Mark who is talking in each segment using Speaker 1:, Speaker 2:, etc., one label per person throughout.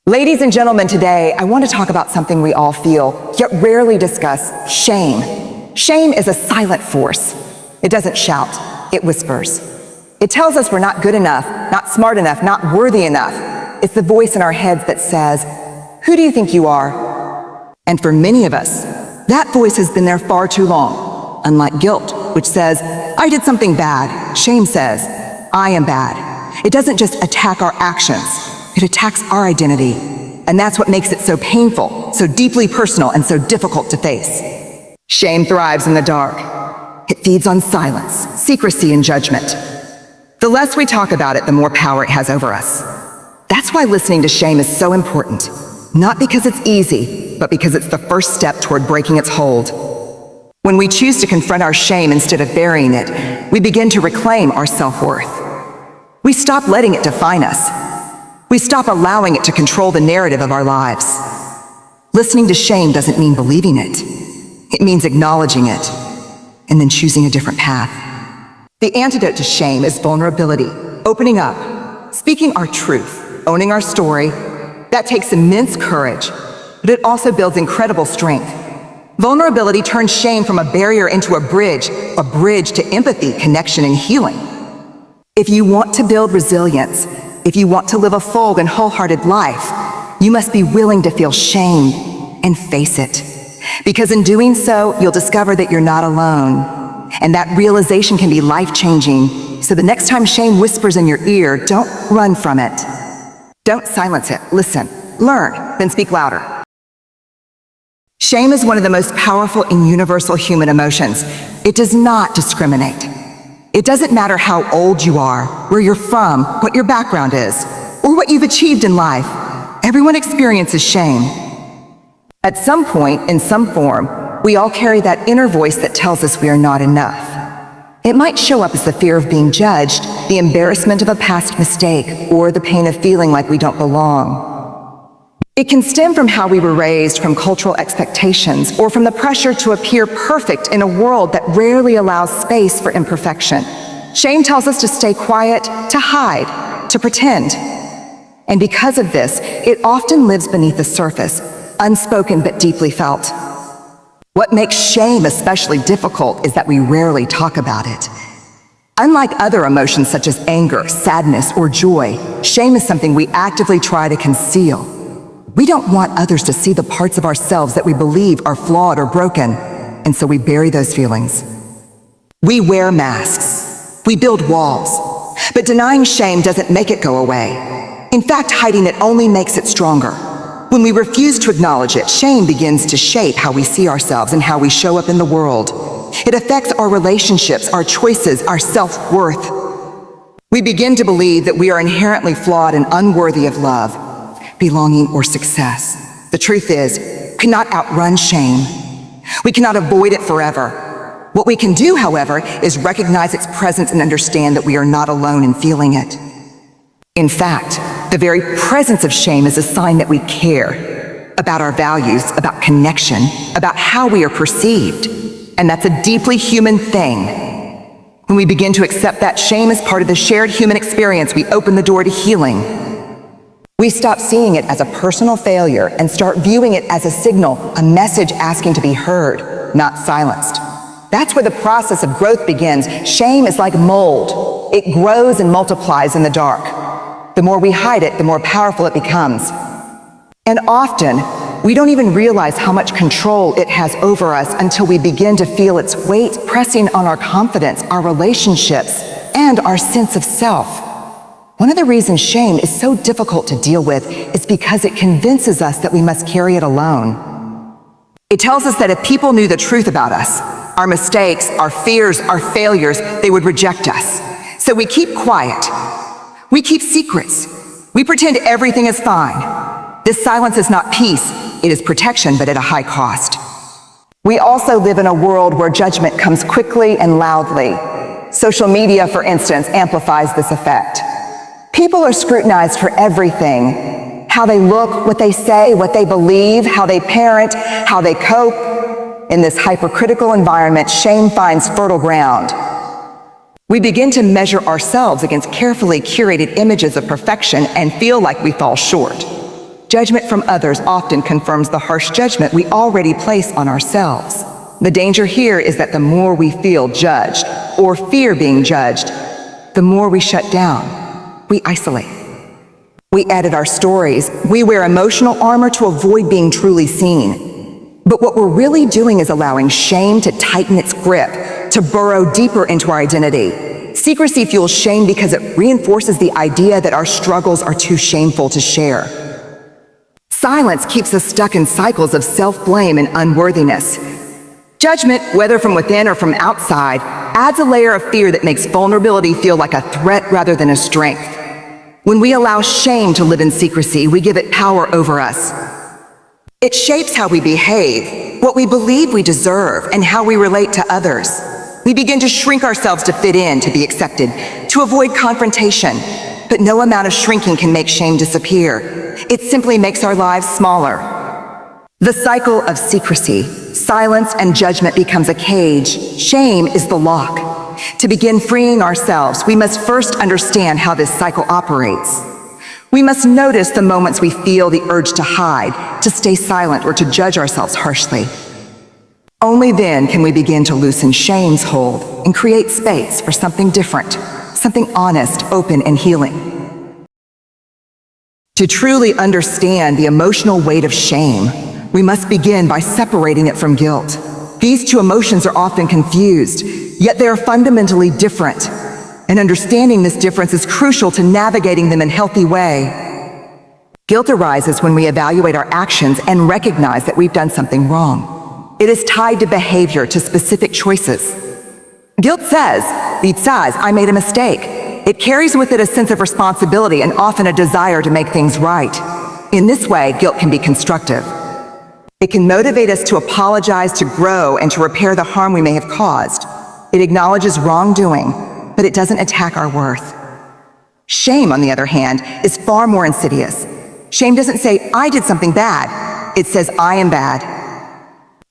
Speaker 1: Ladies and gentlemen, today I want to talk about something we all feel, yet rarely discuss: shame. Shame is a silent force. It doesn't shout, it whispers. It tells us we're not good enough, not smart enough, not worthy enough. It's the voice in our heads that says, "Who do you think you are?" And for many of us, that voice has been there far too long. Unlike guilt, which says, "I did something bad," shame says, "I am bad." It doesn't just attack our actions, it attacks our identity. And that's what makes it so painful, so deeply personal, and so difficult to face. Shame thrives in the dark. It feeds on silence, secrecy, and judgment. The less we talk about it, the more power it has over us. That's why listening to shame is so important. Not because it's easy, but because it's the first step toward breaking its hold. When we choose to confront our shame instead of burying it, we begin to reclaim our self-worth. We stop letting it define us. We stop allowing it to control the narrative of our lives. Listening to shame doesn't mean believing it. It means acknowledging it and then choosing a different path. The antidote to shame is vulnerability, opening up, speaking our truth, owning our story. That takes immense courage, but it also builds incredible strength. Vulnerability turns shame from a barrier into a bridge to empathy, connection, and healing. If you want to build resilience, if you want to live a full and wholehearted life, you must be willing to feel shame and face it. Because in doing so, you'll discover that you're not alone. And that realization can be life-changing. So the next time shame whispers in your ear, don't run from it. Don't silence it. Listen, learn, then speak louder. Shame is one of the most powerful and universal human emotions. It does not discriminate. It doesn't matter how old you are, where you're from, what your background is, or what you've achieved in life. Everyone experiences shame. At some point, in some form, we all carry that inner voice that tells us we are not enough. It might show up as the fear of being judged, the embarrassment of a past mistake, or the pain of feeling like we don't belong. It can stem from how we were raised, from cultural expectations, or from the pressure to appear perfect in a world that rarely allows space for imperfection. Shame tells us to stay quiet, to hide, to pretend. And because of this, it often lives beneath the surface, unspoken but deeply felt. What makes shame especially difficult is that we rarely talk about it. Unlike other emotions such as anger, sadness, or joy, shame is something we actively try to conceal. We don't want others to see the parts of ourselves that we believe are flawed or broken, and so we bury those feelings. We wear masks. We build walls. But denying shame doesn't make it go away. In fact, hiding it only makes it stronger. When we refuse to acknowledge it, shame begins to shape how we see ourselves and how we show up in the world. It affects our relationships, our choices, our self-worth. We begin to believe that we are inherently flawed and unworthy of love, belonging, or success. The truth is, we cannot outrun shame. We cannot avoid it forever. What we can do, however, is recognize its presence and understand that we are not alone in feeling it. In fact, the very presence of shame is a sign that we care about our values, about connection, about how we are perceived. And that's a deeply human thing. When we begin to accept that shame as part of the shared human experience, we open the door to healing. We stop seeing it as a personal failure and start viewing it as a signal, a message asking to be heard, not silenced. That's where the process of growth begins. Shame is like mold. It grows and multiplies in the dark. The more we hide it, the more powerful it becomes. And often, we don't even realize how much control it has over us until we begin to feel its weight pressing on our confidence, our relationships, and our sense of self. One of the reasons shame is so difficult to deal with is because it convinces us that we must carry it alone. It tells us that if people knew the truth about us, our mistakes, our fears, our failures, they would reject us. So we keep quiet. We keep secrets. We pretend everything is fine. This silence is not peace, it is protection, but at a high cost. We also live in a world where judgment comes quickly and loudly. Social media, for instance, amplifies this effect. People are scrutinized for everything: how they look, what they say, what they believe, how they parent, how they cope. In this hypercritical environment, shame finds fertile ground. We begin to measure ourselves against carefully curated images of perfection and feel like we fall short. Judgment from others often confirms the harsh judgment we already place on ourselves. The danger here is that the more we feel judged or fear being judged, the more we shut down, we isolate. We edit our stories, we wear emotional armor to avoid being truly seen. But what we're really doing is allowing shame to tighten its grip, to burrow deeper into our identity. Secrecy fuels shame because it reinforces the idea that our struggles are too shameful to share. Silence keeps us stuck in cycles of self-blame and unworthiness. Judgment, whether from within or from outside, adds a layer of fear that makes vulnerability feel like a threat rather than a strength. When we allow shame to live in secrecy, we give it power over us. It shapes how we behave, what we believe we deserve, and how we relate to others. We begin to shrink ourselves to fit in, to be accepted, to avoid confrontation. But no amount of shrinking can make shame disappear. It simply makes our lives smaller. The cycle of secrecy, silence, and judgment becomes a cage. Shame is the lock. To begin freeing ourselves, we must first understand how this cycle operates. We must notice the moments we feel the urge to hide, to stay silent, or to judge ourselves harshly. Only then can we begin to loosen shame's hold and create space for something different, something honest, open, and healing. To truly understand the emotional weight of shame, we must begin by separating it from guilt. These two emotions are often confused, yet they are fundamentally different. And understanding this difference is crucial to navigating them in a healthy way. Guilt arises when we evaluate our actions and recognize that we've done something wrong. It is tied to behavior, to specific choices. Guilt says, I made a mistake. It carries with it a sense of responsibility and often a desire to make things right. In this way, guilt can be constructive. It can motivate us to apologize, to grow, and to repair the harm we may have caused. It acknowledges wrongdoing, but it doesn't attack our worth. Shame, on the other hand, is far more insidious. Shame doesn't say, I did something bad. It says, I am bad.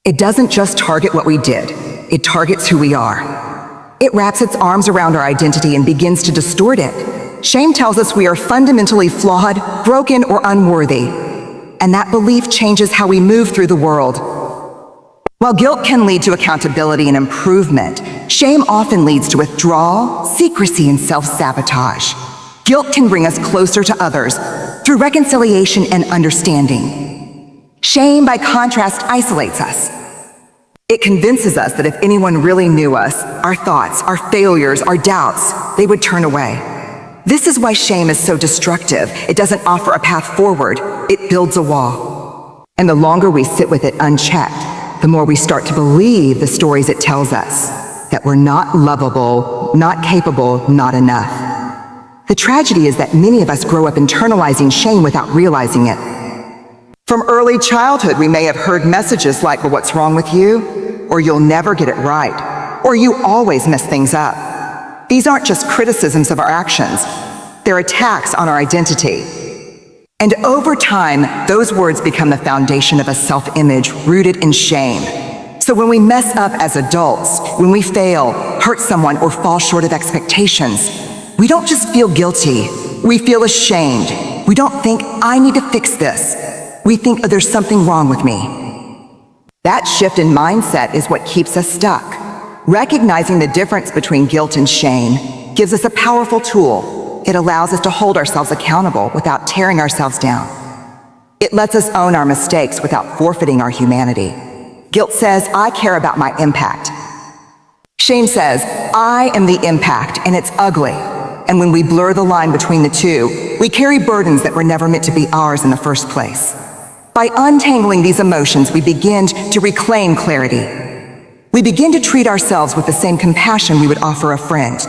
Speaker 1: It doesn't just target what we did. It targets who we are. It wraps its arms around our identity and begins to distort it. Shame tells us we are fundamentally flawed, broken, or unworthy. And that belief changes how we move through the world. While guilt can lead to accountability and improvement, shame often leads to withdrawal, secrecy, and self-sabotage. Guilt can bring us closer to others through reconciliation and understanding. Shame, by contrast, isolates us. It convinces us that if anyone really knew us, our thoughts, our failures, our doubts, they would turn away. This is why shame is so destructive. It doesn't offer a path forward. It builds a wall. And the longer we sit with it unchecked, the more we start to believe the stories it tells us, that we're not lovable, not capable, not enough. The tragedy is that many of us grow up internalizing shame without realizing it. From early childhood, we may have heard messages like, well, what's wrong with you? Or you'll never get it right. Or you always mess things up. These aren't just criticisms of our actions. They're attacks on our identity. And over time, those words become the foundation of a self-image rooted in shame. So when we mess up as adults, when we fail, hurt someone, or fall short of expectations, we don't just feel guilty. We feel ashamed. We don't think, I need to fix this. We think, oh, there's something wrong with me. That shift in mindset is what keeps us stuck. Recognizing the difference between guilt and shame gives us a powerful tool. It allows us to hold ourselves accountable without tearing ourselves down. It lets us own our mistakes without forfeiting our humanity. Guilt says, I care about my impact. Shame says, I am the impact, and it's ugly. And when we blur the line between the two, we carry burdens that were never meant to be ours in the first place. By untangling these emotions, we begin to reclaim clarity. We begin to treat ourselves with the same compassion we would offer a friend.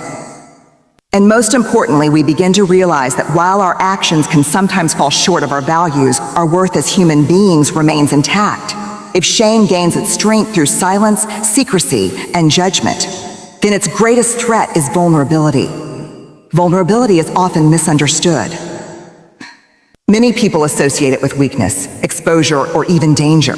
Speaker 1: And most importantly, we begin to realize that while our actions can sometimes fall short of our values, our worth as human beings remains intact. If shame gains its strength through silence, secrecy, and judgment, then its greatest threat is vulnerability. Vulnerability is often misunderstood. Many people associate it with weakness, exposure, or even danger.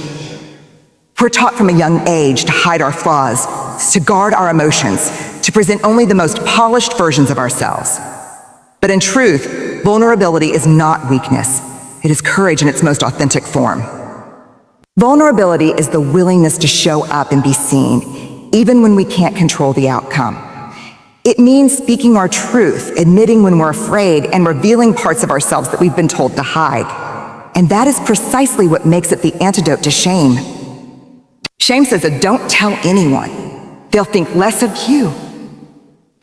Speaker 1: We're taught from a young age to hide our flaws, to guard our emotions, to present only the most polished versions of ourselves. But in truth, vulnerability is not weakness. It is courage in its most authentic form. Vulnerability is the willingness to show up and be seen, even when we can't control the outcome. It means speaking our truth, admitting when we're afraid, and revealing parts of ourselves that we've been told to hide. And that is precisely what makes it the antidote to shame. Shame says that don't tell anyone. They'll think less of you.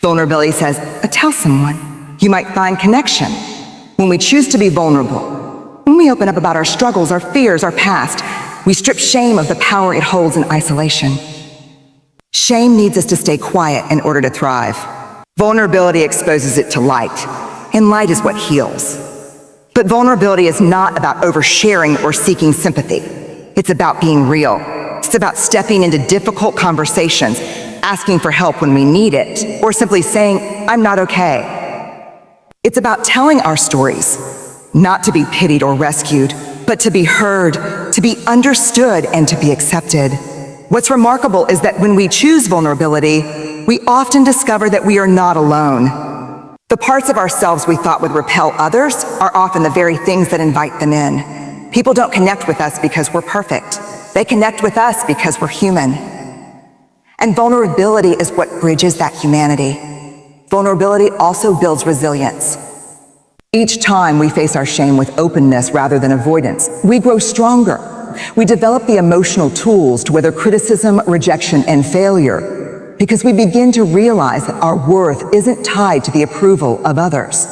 Speaker 1: Vulnerability says, tell someone. You might find connection. When we choose to be vulnerable, when we open up about our struggles, our fears, our past, we strip shame of the power it holds in isolation. Shame needs us to stay quiet in order to thrive. Vulnerability exposes it to light, and light is what heals. But vulnerability is not about oversharing or seeking sympathy. It's about being real. It's about stepping into difficult conversations, asking for help when we need it, or simply saying, I'm not okay. It's about telling our stories, not to be pitied or rescued, but to be heard, to be understood, and to be accepted. What's remarkable is that when we choose vulnerability, we often discover that we are not alone. The parts of ourselves we thought would repel others are often the very things that invite them in. People don't connect with us because we're perfect. They connect with us because we're human. And vulnerability is what bridges that humanity. Vulnerability also builds resilience. Each time we face our shame with openness rather than avoidance, we grow stronger. We develop the emotional tools to weather criticism, rejection, and failure because we begin to realize that our worth isn't tied to the approval of others.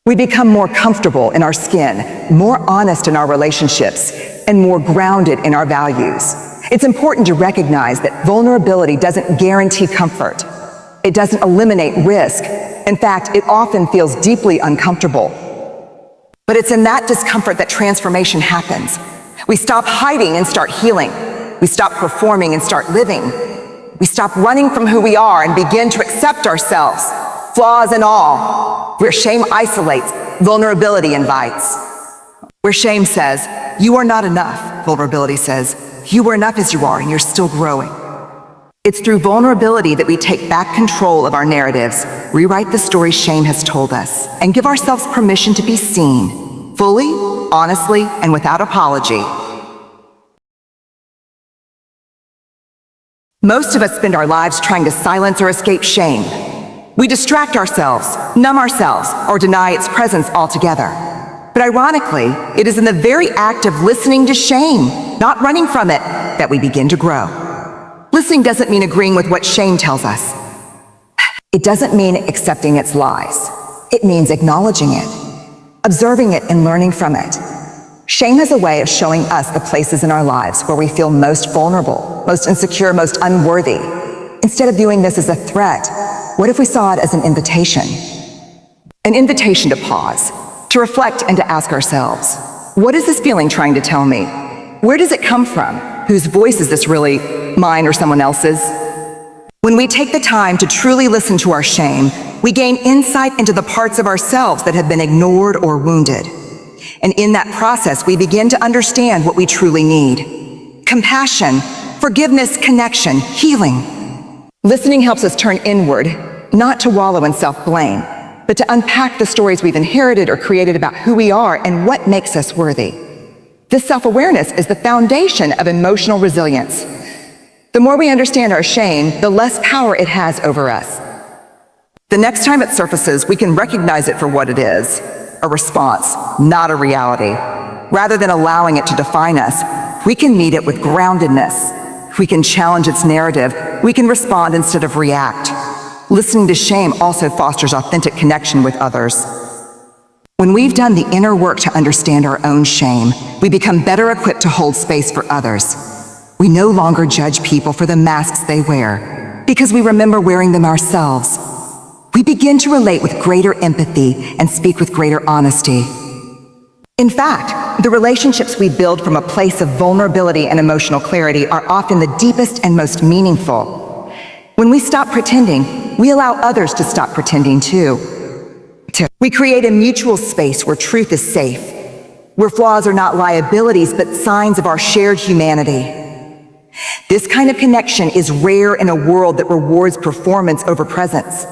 Speaker 1: We become more comfortable in our skin, more honest in our relationships, and more grounded in our values. It's important to recognize that vulnerability doesn't guarantee comfort. It doesn't eliminate risk. In fact, it often feels deeply uncomfortable. But it's in that discomfort that transformation happens. We stop hiding and start healing. We stop performing and start living. We stop running from who we are and begin to accept ourselves, flaws and all. Where shame isolates, vulnerability invites. Where shame says, you are not enough, vulnerability says, you are enough as you are and you're still growing. It's through vulnerability that we take back control of our narratives, rewrite the story shame has told us, and give ourselves permission to be seen, fully, honestly, and without apology. Most of us spend our lives trying to silence or escape shame. We distract ourselves, numb ourselves, or deny its presence altogether. But ironically, it is in the very act of listening to shame, not running from it, that we begin to grow. Listening doesn't mean agreeing with what shame tells us. It doesn't mean accepting its lies. It means acknowledging it, observing it, and learning from it. Shame has a way of showing us the places in our lives where we feel most vulnerable, most insecure, most unworthy. Instead of viewing this as a threat, what if we saw it as an invitation? An invitation to pause, to reflect, and to ask ourselves, what is this feeling trying to tell me? Where does it come from? Whose voice is this really, mine or someone else's? When we take the time to truly listen to our shame, we gain insight into the parts of ourselves that have been ignored or wounded. And in that process, we begin to understand what we truly need. Compassion, forgiveness, connection, healing. Listening helps us turn inward, not to wallow in self-blame, but to unpack the stories we've inherited or created about who we are and what makes us worthy. This self-awareness is the foundation of emotional resilience. The more we understand our shame, the less power it has over us. The next time it surfaces, we can recognize it for what it is, a response, not a reality. Rather than allowing it to define us, we can meet it with groundedness. We can challenge its narrative. We can respond instead of react. Listening to shame also fosters authentic connection with others. When we've done the inner work to understand our own shame, we become better equipped to hold space for others. We no longer judge people for the masks they wear, because we remember wearing them ourselves. We begin to relate with greater empathy and speak with greater honesty. In fact, the relationships we build from a place of vulnerability and emotional clarity are often the deepest and most meaningful. When we stop pretending, we allow others to stop pretending too. We create a mutual space where truth is safe, where flaws are not liabilities but signs of our shared humanity. This kind of connection is rare in a world that rewards performance over presence.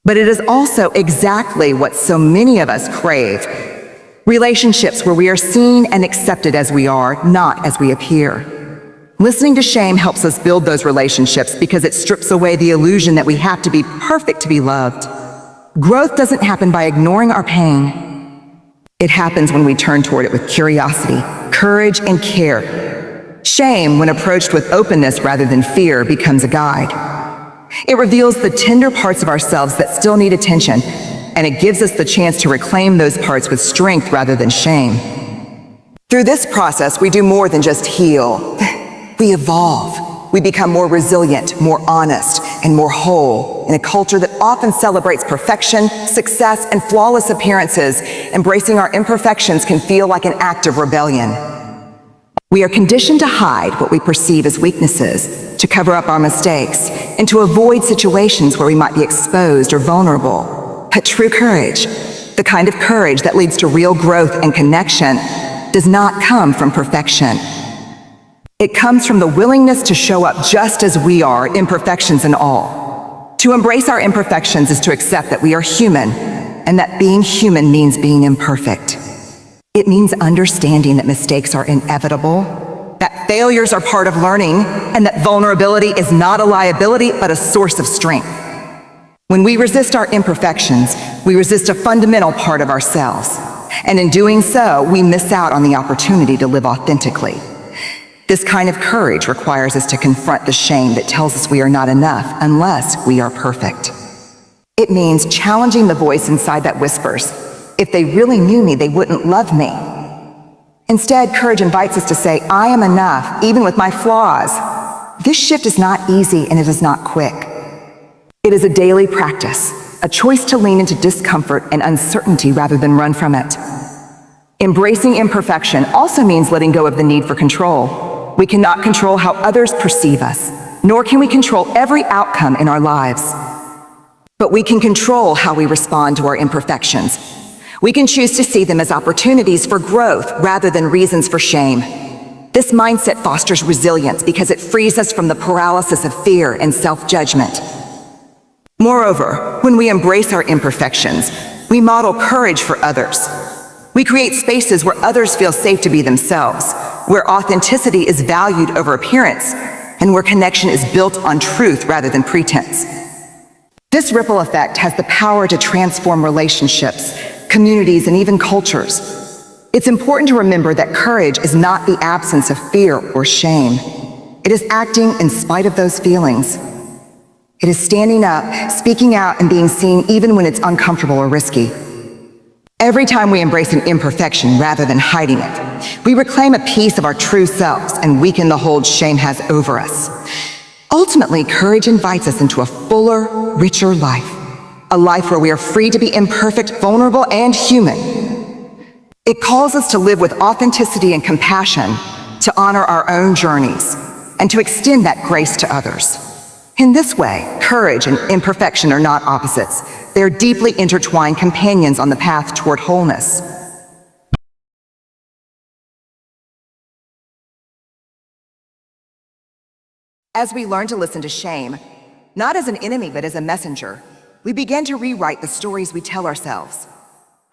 Speaker 1: But it is also exactly what so many of us crave. Relationships where we are seen and accepted as we are, not as we appear. Listening to shame helps us build those relationships because it strips away the illusion that we have to be perfect to be loved. Growth doesn't happen by ignoring our pain. It happens when we turn toward it with curiosity, courage, and care. Shame, when approached with openness rather than fear, becomes a guide. It reveals the tender parts of ourselves that still need attention, and it gives us the chance to reclaim those parts with strength rather than shame. Through this process, we do more than just heal. We evolve. We become more resilient, more honest, and more whole in a culture that often celebrates perfection, success, and flawless appearances. Embracing our imperfections can feel like an act of rebellion. We are conditioned to hide what we perceive as weaknesses, to cover up our mistakes, and to avoid situations where we might be exposed or vulnerable. But true courage, the kind of courage that leads to real growth and connection, does not come from perfection. It comes from the willingness to show up just as we are, imperfections and all. To embrace our imperfections is to accept that we are human, and that being human means being imperfect. It means understanding that mistakes are inevitable, that failures are part of learning, and that vulnerability is not a liability but a source of strength. When we resist our imperfections, we resist a fundamental part of ourselves. And in doing so, we miss out on the opportunity to live authentically. This kind of courage requires us to confront the shame that tells us we are not enough unless we are perfect. It means challenging the voice inside that whispers, "If they really knew me, they wouldn't love me." Instead, courage invites us to say, "I am enough, even with my flaws." This shift is not easy and it is not quick. It is a daily practice, a choice to lean into discomfort and uncertainty rather than run from it. Embracing imperfection also means letting go of the need for control. We cannot control how others perceive us, nor can we control every outcome in our lives. But we can control how we respond to our imperfections. We can choose to see them as opportunities for growth rather than reasons for shame. This mindset fosters resilience because it frees us from the paralysis of fear and self-judgment. Moreover, when we embrace our imperfections, we model courage for others. We create spaces where others feel safe to be themselves, where authenticity is valued over appearance, and where connection is built on truth rather than pretense. This ripple effect has the power to transform relationships, communities, and even cultures. It's important to remember that courage is not the absence of fear or shame. It is acting in spite of those feelings. It is standing up, speaking out, and being seen even when it's uncomfortable or risky. Every time we embrace an imperfection rather than hiding it, we reclaim a piece of our true selves and weaken the hold shame has over us. Ultimately, courage invites us into a fuller, richer life, a life where we are free to be imperfect, vulnerable, and human. It calls us to live with authenticity and compassion, to honor our own journeys, and to extend that grace to others. In this way, courage and imperfection are not opposites. They are deeply intertwined companions on the path toward wholeness. As we learn to listen to shame, not as an enemy but as a messenger, we begin to rewrite the stories we tell ourselves.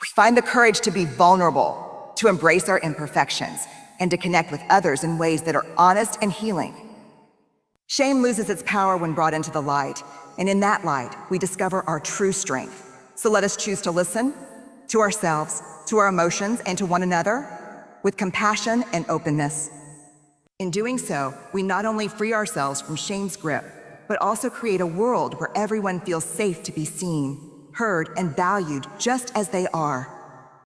Speaker 1: We find the courage to be vulnerable, to embrace our imperfections, and to connect with others in ways that are honest and healing. Shame loses its power when brought into the light, and in that light, we discover our true strength. So let us choose to listen to ourselves, to our emotions, and to one another with compassion and openness. In doing so, we not only free ourselves from shame's grip, but also create a world where everyone feels safe to be seen, heard, and valued just as they are.